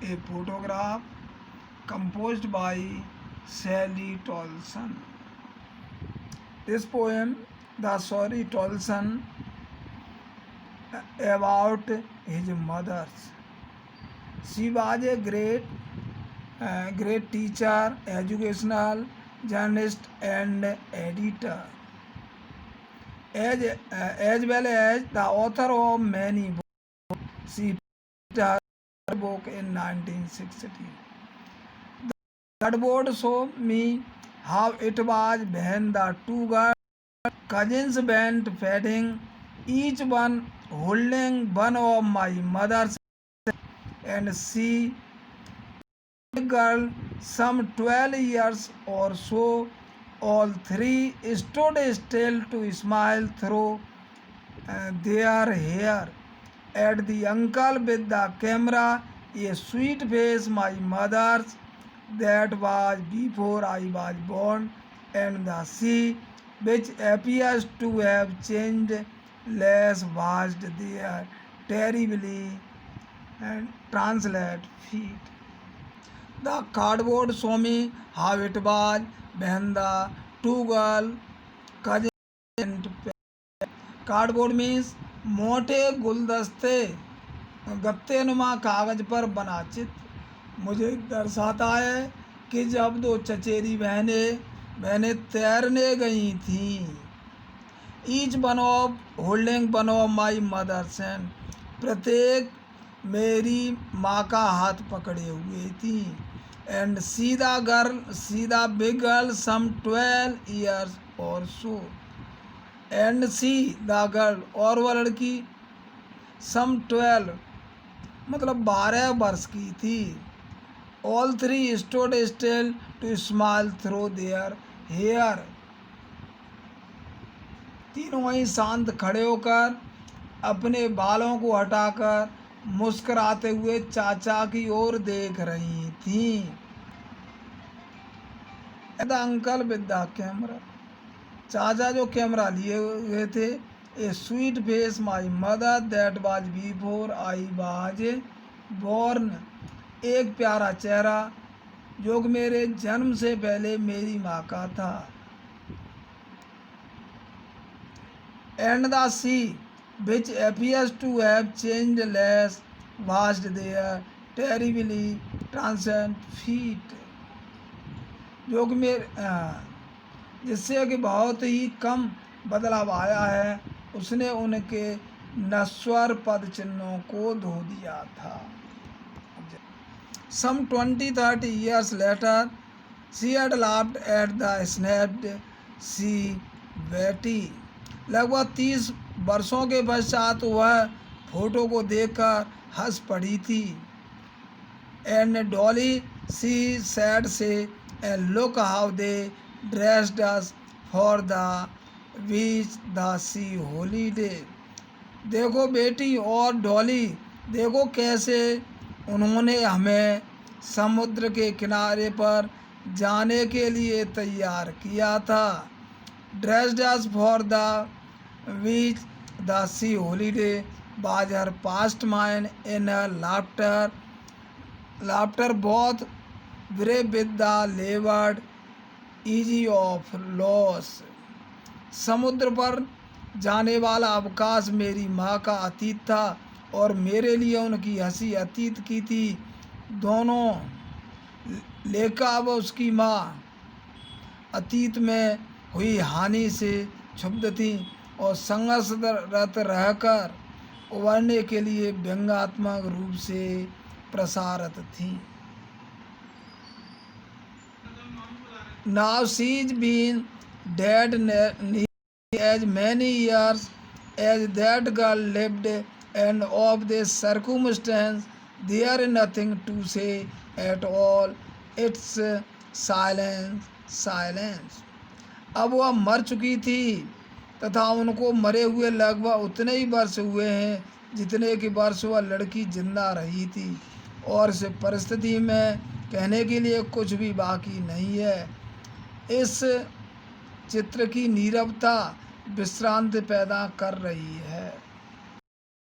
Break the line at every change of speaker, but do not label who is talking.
a photograph composed by Sally Tolson. This poem, the story Tolson about his mother. She was a great teacher, educational journalist, and editor, as well as the author of many books. She published her book in 1960. The cardboard showed me how it was when the two girls, cousins, went feeding, each one holding one of my mother's, and she, a girl some 12 years or so, all three stood still to smile through their hair at the uncle with the camera, a sweet face, my mother's, that was before I was born, and the sea, which appears to have changed less, vast there terribly, and translate feet. The cardboard show me how it was when the two girl cousins went. Cardboard means मोटे गुलदस्ते गत्तेनुमा कागज पर बना चित्र मुझे दर्शाता है कि जब दो चचेरी बहनें तैरने गई थीं। Each one of holding one of my mother's hand, प्रत्येक मेरी माँ का हाथ पकड़े हुए थी। And see the big girl some 12 years or so, and see the girl और वह लड़की सम 12 मतलब 12 वर्ष की थी। All three stood still to smile through their hair, तीनों ही शांत खड़े होकर अपने बालों को हटाकर मुस्कुराते हुए चाचा की ओर देख रही थीं। The uncle with the camera, चाचा जो कैमरा लिए हुए थे। ए sweet face my mother that was before I was born, एक प्यारा चेहरा जो कि मेरे जन्म से पहले मेरी माँ का था। And the sea which appears to have changed less, vast there terribly transcend feet, जो कि मेरे जिससे कि बहुत ही कम बदलाव आया है, उसने उनके नश्वर पद चिन्हों को धो दिया था। Some 20-30 years later, she had laughed at the snapped sea Betty. लगभग 30 वर्षों के पश्चात वह फोटो को देखकर हंस पड़ी थी। एंड डॉली सी सैड से and look how they dressed us for the beach the C holiday, देखो बेटी और डॉली, देखो कैसे उन्होंने हमें समुद्र के किनारे पर जाने के लिए तैयार किया था। Dressed us for the beach the C holiday was her past mind in laughter, laughter both brave with the levered easy of loss, समुद्र पर जाने वाला अवकाश मेरी माँ का अतीत था और मेरे लिए उनकी हंसी अतीत की थी। दोनों लेखा अब उसकी माँ अतीत में हुई हानि से क्षुब्ध थी और संघर्षरत रहकर उभरने के लिए व्यंग्यात्मक रूप से प्रसारित थी। Now she's been dead as many years as that girl lived, and of this circumstance there is nothing to say at all. It's silence. अब वह मर चुकी थी तथा उनको मरे हुए लगभग उतने ही वर्ष हुए हैं जितने कि वर्ष वह लड़की जिंदा रही थी, और इस परिस्थिति में कहने के लिए कुछ भी बाकी नहीं है। इस चित्र की नीरवता विश्रांति पैदा कर रही है।